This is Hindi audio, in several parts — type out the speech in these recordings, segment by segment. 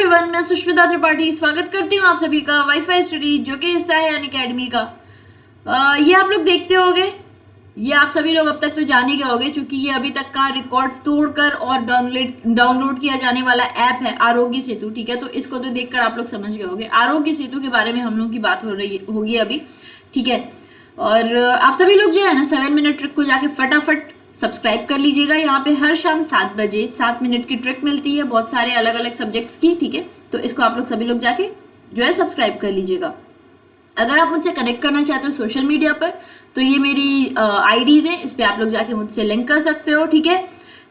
एवरीवन, मैं सुष्मिता त्रिपाठी स्वागत करती हूँ आप सभी का वाईफाई स्टडी जो कि हिस्सा है अनअकैडमी का। ये आप लोग देखते होंगे, ये आप सभी लोग अब तक तो जान ही गए होंगे क्योंकि ये अभी तक का रिकॉर्ड तोड़कर और डाउनलोड किया जाने वाला ऐप है आरोग्य सेतु। ठीक है, तो इसको तो देखकर आप लोग समझ गए होंगे। आरोग्य सेतु के बारे में हम लोग की बात होगी अभी। ठीक है, और आप सभी लोग जो है ना 7 मिनट ट्रिक को जाके फटाफट सब्सक्राइब कर लीजिएगा। यहाँ पे हर शाम 7 बजे 7 मिनट की ट्रिक मिलती है बहुत सारे अलग अलग सब्जेक्ट्स की। ठीक है, तो इसको आप लोग सभी लोग जाके जो है सब्सक्राइब कर लीजिएगा। अगर आप मुझसे कनेक्ट करना चाहते हो सोशल मीडिया पर तो ये मेरी आईडीज है, इस पे आप लोग जाके मुझसे लिंक कर सकते हो। ठीक है,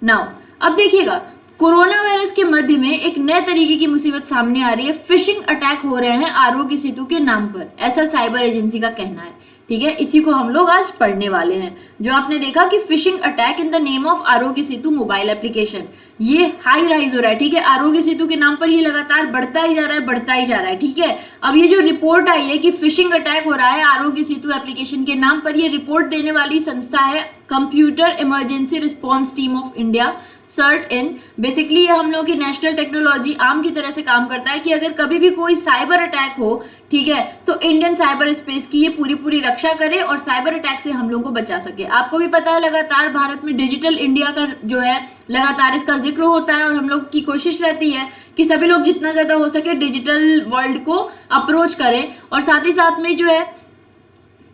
नाउ अब देखिएगा, कोरोना वायरस के मध्य में एक नए तरीके की मुसीबत सामने आ रही है। फिशिंग अटैक हो रहे हैं आरोग्य सेतु के नाम पर, ऐसा साइबर एजेंसी का कहना है। ठीक है, इसी को हम लोग आज पढ़ने वाले हैं। जो आपने देखा कि phishing attack in the name of Aarogya Setu mobile application, ये हाई राइज हो रहा है। ठीक है, आरोग्य सेतु के नाम पर ये लगातार बढ़ता ही जा रहा है, बढ़ता ही जा रहा है। ठीक है, अब ये जो रिपोर्ट आई है कि फिशिंग अटैक हो रहा है आरोग्य सेतु एप्लीकेशन के नाम पर, ये रिपोर्ट देने वाली संस्था है computer emergency response team of India, CERT in. Basically ये हम लोग की नेशनल टेक्नोलॉजी आर्म की तरह से काम करता है कि अगर कभी भी कोई साइबर अटैक हो, ठीक है, तो इंडियन साइबर स्पेस की ये पूरी रक्षा करे और साइबर अटैक से हम लोग को बचा सके। आपको भी पता है लगातार भारत में डिजिटल इंडिया का जो है लगातार इसका जिक्र होता है और हम लोग की कोशिश रहती है कि सभी लोग जितना ज्यादा हो सके डिजिटल वर्ल्ड को अप्रोच करें और साथ ही साथ में जो है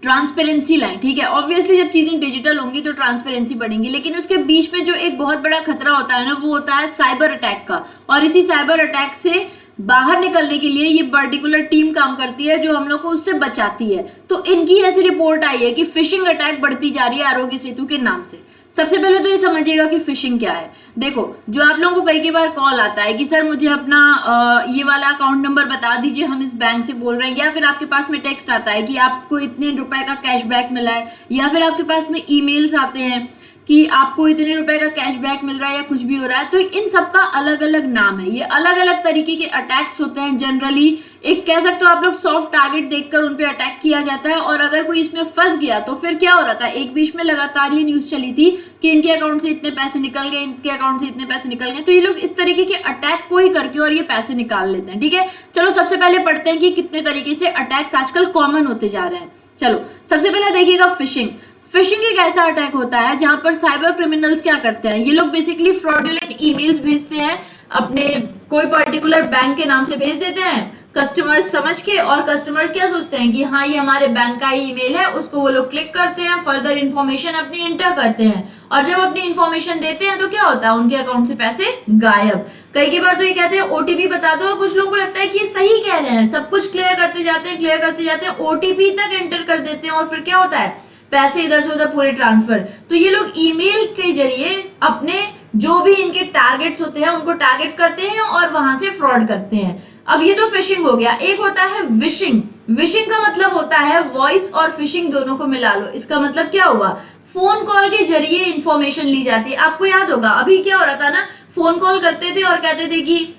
ट्रांसपेरेंसी लाइन। ठीक है, ऑब्वियसली जब चीजें डिजिटल होंगी तो ट्रांसपेरेंसी बढ़ेंगी, लेकिन उसके बीच में जो एक बहुत बड़ा खतरा होता है ना, वो होता है साइबर अटैक का। और इसी साइबर अटैक से बाहर निकलने के लिए ये पर्टिकुलर टीम काम करती है जो हम लोग को उससे बचाती है। तो इनकी ऐसी रिपोर्ट आई है कि फिशिंग अटैक बढ़ती जा रही है आरोग्य सेतु के नाम से। सबसे पहले तो ये समझिएगा कि फिशिंग क्या है। देखो, जो आप लोगों को कई बार कॉल आता है कि सर मुझे अपना ये वाला अकाउंट नंबर बता दीजिए, हम इस बैंक से बोल रहे हैं, या फिर आपके पास में टेक्स्ट आता है कि आपको इतने रुपए का कैशबैक मिला है, या फिर आपके पास में ईमेल्स आते हैं कि आपको इतने रुपए का कैशबैक मिल रहा है या कुछ भी हो रहा है। तो इन सबका अलग अलग नाम है, ये अलग अलग तरीके के अटैक्स होते हैं। जनरली एक कह सकते हो आप लोग सॉफ्ट टारगेट देखकर उन पे अटैक किया जाता है, और अगर कोई इसमें फंस गया तो फिर क्या हो रहा था, एक बीच में लगातार ये न्यूज चली थी कि इनके अकाउंट से इतने पैसे निकल गए, इनके अकाउंट से इतने पैसे निकल गए। तो ये लोग इस तरीके के अटैक को ही करके और ये पैसे निकाल लेते हैं। ठीक है, चलो सबसे पहले पढ़ते हैं कि कितने तरीके से अटैक्स आजकल कॉमन होते जा रहे हैं। चलो सबसे पहले देखिएगा फिशिंग। फिशिंग एक ऐसा अटैक होता है जहां पर साइबर क्रिमिनल्स क्या करते हैं, ये लोग बेसिकली फ्रॉडुलेंट ईमेल्स भेजते हैं, अपने कोई पर्टिकुलर बैंक के नाम से भेज देते हैं कस्टमर्स समझ के, और कस्टमर्स क्या सोचते हैं कि हाँ ये हमारे बैंक का ही ईमेल है, उसको वो लोग क्लिक करते हैं, फर्दर इन्फॉर्मेशन अपनी इंटर करते हैं, और जब अपनी इन्फॉर्मेशन देते हैं तो क्या होता है, उनके अकाउंट से पैसे गायब। कई बार तो ये कहते हैं ओटीपी बता दो, और कुछ लोगों को लगता है कि ये सही कह रहे हैं, सब कुछ क्लियर करते जाते हैं, ओटीपी तक एंटर कर देते हैं, और फिर क्या होता है, पैसे इधर से उधर पूरे ट्रांसफर। तो ये लोग ईमेल के जरिए अपने जो भी इनके टारगेट्स होते हैं उनको टारगेट करते हैं और वहां से फ्रॉड करते हैं। अब ये तो फिशिंग हो गया। एक होता है विशिंग। विशिंग का मतलब होता है वॉइस और फिशिंग दोनों को मिला लो। इसका मतलब क्या हुआ, फोन कॉल के जरिए इंफॉर्मेशन ली जाती है। आपको याद होगा अभी क्या हो रहा था ना, फोन कॉल करते थे और कहते थे कि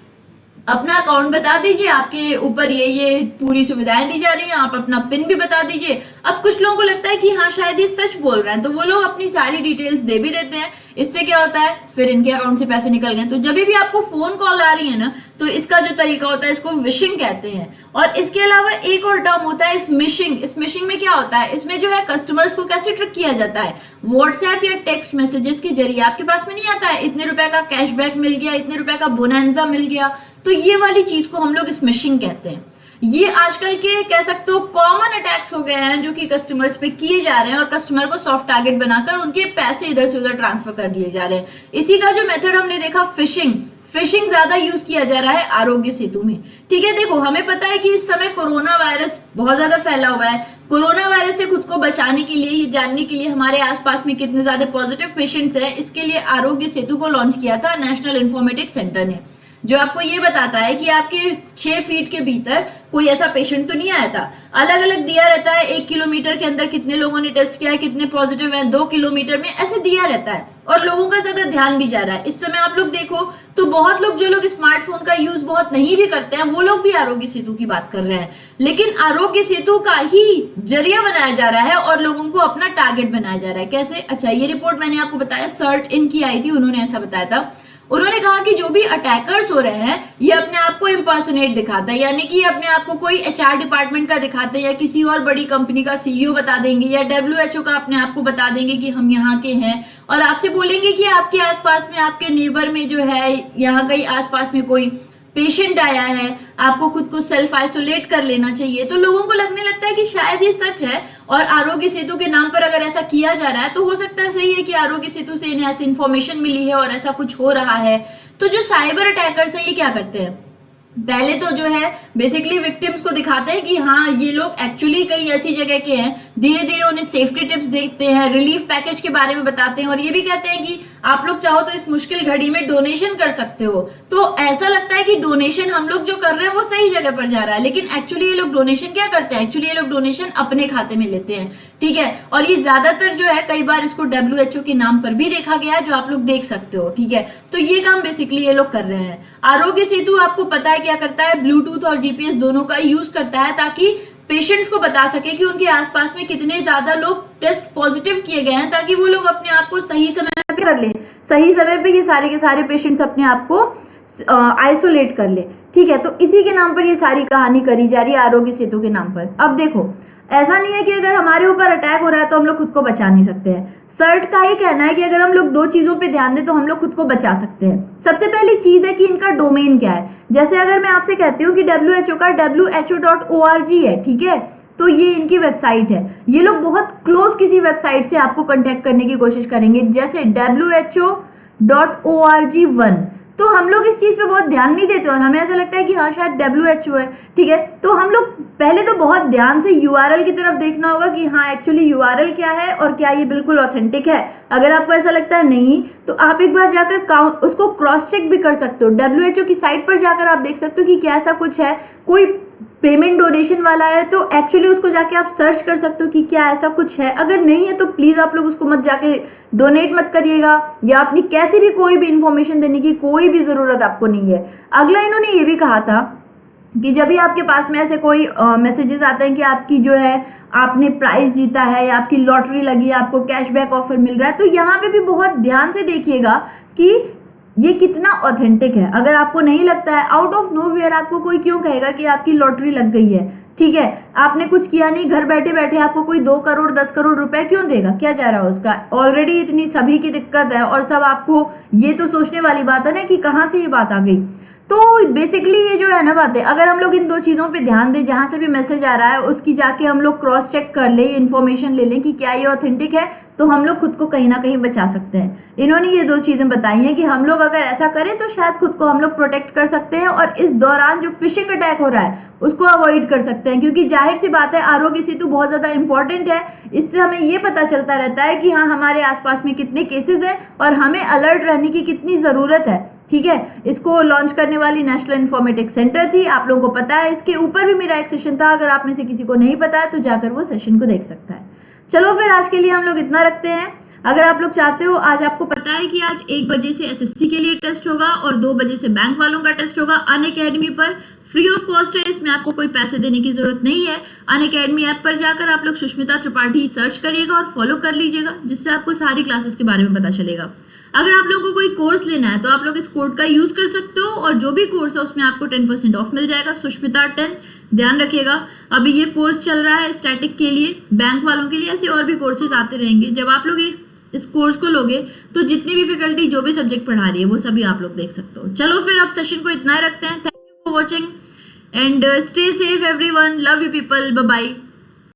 अपना अकाउंट बता दीजिए, आपके ऊपर ये पूरी सुविधाएं दी जा रही हैं, आप अपना पिन भी बता दीजिए। अब कुछ लोगों को लगता है कि हाँ शायद ये सच बोल रहे हैं, तो वो लोग अपनी सारी डिटेल्स दे भी देते हैं। इससे क्या होता है, फिर इनके अकाउंट से पैसे निकल गए। तो जब भी आपको फोन कॉल आ रही है ना, तो इसका जो तरीका होता है इसको विशिंग कहते हैं। और इसके अलावा एक और टर्म होता है स्मिशिंग। स्मिशिंग में क्या होता है, इसमें जो है कस्टमर्स को कैसे ट्रिक किया जाता है, व्हाट्सएप या टेक्स्ट मैसेजेस के जरिए। आपके पास में नहीं आता है इतने रुपए का कैशबैक मिल गया, इतने रुपए का बोनांजा मिल गया, तो ये वाली चीज को हम लोग स्मिशिंग कहते हैं। ये आजकल के कह सकते हो कॉमन अटैक्स हो गए हैं जो कि कस्टमर्स पे किए जा रहे हैं, और कस्टमर को सॉफ्ट टारगेट बनाकर उनके पैसे इधर से उधर ट्रांसफर कर दिए जा रहे हैं। इसी का जो मेथड हमने देखा फिशिंग, फिशिंग ज्यादा यूज किया जा रहा है आरोग्य सेतु में। ठीक है, देखो हमें पता है कि इस समय कोरोना वायरस बहुत ज्यादा फैला हुआ है। कोरोना वायरस से खुद को बचाने के लिए, ये जानने के लिए हमारे आसपास में कितने ज्यादा पॉजिटिव पेशेंट्स हैं, इसके लिए आरोग्य सेतु को लॉन्च किया था नेशनल इन्फॉर्मेटिक्स सेंटर ने, जो आपको ये बताता है कि आपके 6 फीट के भीतर कोई ऐसा पेशेंट तो नहीं आया था। अलग अलग दिया रहता है, 1 किलोमीटर के अंदर कितने लोगों ने टेस्ट किया है, कितने पॉजिटिव हैं, 2 किलोमीटर में ऐसे दिया रहता है, और लोगों का ज्यादा ध्यान भी जा रहा है। इस समय आप लोग देखो तो बहुत लोग, जो लोग स्मार्टफोन का यूज बहुत नहीं भी करते हैं, वो लोग भी आरोग्य सेतु की बात कर रहे हैं। लेकिन आरोग्य सेतु का ही जरिया बनाया जा रहा है और लोगों को अपना टारगेट बनाया जा रहा है। कैसे, अच्छा ये रिपोर्ट मैंने आपको बताया सर्ट इन की आई थी, उन्होंने ऐसा बताया था। उन्होंने कहा कि जो भी अटैकर्स हो रहे हैं ये अपने आप को इम्पर्सोनेट दिखाता है, यानी कि अपने आप को कोई एचआर डिपार्टमेंट का दिखाते हैं या किसी और बड़ी कंपनी का सीईओ बता देंगे या WHO का अपने आप को बता देंगे कि हम यहाँ के हैं, और आपसे बोलेंगे कि आपके आसपास में, आपके नेबर में जो है, यहाँ कहीं आसपास में कोई पेशेंट आया है, आपको खुद को सेल्फ आइसोलेट कर लेना चाहिए। तो लोगों को लगने लगता है कि शायद ये सच है, और आरोग्य सेतु के नाम पर अगर ऐसा किया जा रहा है तो हो सकता है सही है कि आरोग्य सेतु से इन्हें ऐसी इन्फॉर्मेशन मिली है और ऐसा कुछ हो रहा है। तो जो साइबर अटैकर्स है ये क्या करते हैं, पहले तो जो है बेसिकली विक्टिम्स को दिखाते हैं कि हाँ ये लोग एक्चुअली कहीं ऐसी जगह के हैं, धीरे धीरे उन्हें सेफ्टी टिप्स देते हैं, रिलीफ पैकेज के बारे में बताते हैं, और ये भी कहते हैं कि आप लोग चाहो तो इस मुश्किल घड़ी में डोनेशन कर सकते हो। तो ऐसा लगता है कि डोनेशन हम लोग जो कर रहे हैं वो सही जगह पर जा रहा है, लेकिन एक्चुअली ये लोग डोनेशन क्या करते हैं, एक्चुअली ये लोग डोनेशन अपने खाते में लेते हैं, ठीक है। और ये ज्यादातर जो है, कई बार इसको WHO के नाम पर भी देखा गया है, जो आप लोग देख सकते हो, ठीक है। तो ये काम बेसिकली ये लोग कर रहे हैं। आरोग्य सेतु आपको पता है क्या करता है, ब्लूटूथ और GPS दोनों का यूज करता है ताकि पेशेंट्स को बता सके कि उनके आसपास में कितने ज्यादा लोग टेस्ट पॉजिटिव किए गए हैं, ताकि वो लोग अपने आप को सही समय पे कर ले, सही समय पे ये सारे के सारे पेशेंट्स अपने आप को आइसोलेट कर ले, ठीक है। तो इसी के नाम पर ये सारी कहानी करी जा रही है, आरोग्य सेतु के नाम पर। अब देखो, ऐसा नहीं है कि अगर हमारे ऊपर अटैक हो रहा है तो हम लोग खुद को बचा नहीं सकते हैं। सर्ट का ही कहना है कि अगर हम लोग दो चीजों पे ध्यान दें तो हम लोग खुद को बचा सकते हैं। सबसे पहली चीज है कि इनका डोमेन क्या है। जैसे अगर मैं आपसे कहती हूँ कि WHO का WHO.org है, ठीक है, तो ये इनकी वेबसाइट है। ये लोग बहुत क्लोज किसी वेबसाइट से आपको कांटेक्ट करने की कोशिश करेंगे, जैसे WHO.org1। तो हम लोग इस चीज पे बहुत ध्यान नहीं देते और हमें ऐसा लगता है कि हाँ शायद WHO है, ठीक है। तो हम लोग पहले तो बहुत ध्यान से URL की तरफ देखना होगा कि हाँ एक्चुअली URL क्या है और क्या ये बिल्कुल ऑथेंटिक है। अगर आपको ऐसा लगता है नहीं, तो आप एक बार जाकर उसको क्रॉस चेक भी कर सकते हो। WHO की साइट पर जाकर आप देख सकते हो कि क्या ऐसा कुछ है, कोई पेमेंट डोनेशन वाला है तो एक्चुअली उसको जाके आप सर्च कर सकते हो कि क्या ऐसा कुछ है। अगर नहीं है तो प्लीज आप लोग उसको मत जाके डोनेट मत करिएगा, या अपनी कैसी भी कोई भी इंफॉर्मेशन देने की कोई भी जरूरत आपको नहीं है। अगला इन्होंने ये भी कहा था कि जब भी आपके पास में ऐसे कोई मैसेजेस आते हैं कि आपकी जो है आपने प्राइज जीता है या आपकी लॉटरी लगी है, आपको कैशबैक ऑफर मिल रहा है, तो यहाँ पे भी बहुत ध्यान से देखिएगा कि ये कितना ऑथेंटिक है। अगर आपको नहीं लगता है, आउट ऑफ नोवेयर आपको कोई क्यों कहेगा कि आपकी लॉटरी लग गई है, ठीक है, आपने कुछ किया नहीं, घर बैठे बैठे आपको कोई 2 करोड़ 10 करोड़ रुपए क्यों देगा, क्या जा रहा है उसका। ऑलरेडी इतनी सभी की दिक्कत है और सब आपको ये तो सोचने वाली बात है ना कि कहाँ से ये बात आ गई। तो बेसिकली ये जो है ना बातें, अगर हम लोग इन दो चीजों पे ध्यान दें, जहां से भी मैसेज आ रहा है उसकी जाके हम लोग क्रॉस चेक कर ले, इन्फॉर्मेशन ले लें कि क्या ये ऑथेंटिक है, तो हम लोग खुद को कहीं ना कहीं बचा सकते हैं। इन्होंने ये 2 चीजें बताई हैं कि हम लोग अगर ऐसा करें तो शायद खुद को हम लोग प्रोटेक्ट कर सकते हैं और इस दौरान जो फिशिंग अटैक हो रहा है उसको अवॉइड कर सकते हैं। क्योंकि जाहिर सी बात है, आरोग्य सेतु बहुत ज्यादा इंपॉर्टेंट है। इससे हमें ये पता चलता रहता है कि हाँ हमारे आसपास में कितने केसेस हैं और हमें अलर्ट रहने की कितनी जरूरत है, ठीक है। इसको लॉन्च करने वाली नेशनल इन्फॉर्मेटिक्स सेंटर थी, आप लोगों को पता है। इसके ऊपर भी मेरा एक सेशन था, अगर आप में से किसी को नहीं पता है तो जाकर वो सेशन को देख सकता है। चलो फिर आज के लिए हम लोग इतना रखते हैं। अगर आप लोग चाहते हो, आज आपको पता है कि आज 1 बजे से SSC के लिए टेस्ट होगा और 2 बजे से बैंक वालों का टेस्ट होगा अनअकैडमी पर। फ्री ऑफ कॉस्ट है, इसमें आपको कोई पैसे देने की जरूरत नहीं है। अनअकैडमी ऐप पर जाकर आप लोग सुष्मिता त्रिपाठी सर्च करिएगा और फॉलो कर लीजिएगा, जिससे आपको सारी क्लासेस के बारे में पता चलेगा। अगर आप लोगों को कोई कोर्स लेना है तो आप लोग इस कोड का यूज कर सकते हो और जो भी कोर्स है उसमें आपको 10% ऑफ मिल जाएगा, सुष्मिता 10। ध्यान रखिएगा, अभी ये कोर्स चल रहा है स्टैटिक के लिए, बैंक वालों के लिए, ऐसे और भी कोर्सेज आते रहेंगे। जब आप लोग इस कोर्स को लोगे तो जितनी भी फैकल्टी जो भी सब्जेक्ट पढ़ा रही है वो सभी आप लोग देख सकते हो। चलो फिर अब सेशन को इतना ही रखते हैं। Thank you for watching and stay safe everyone, love you people, bye bye.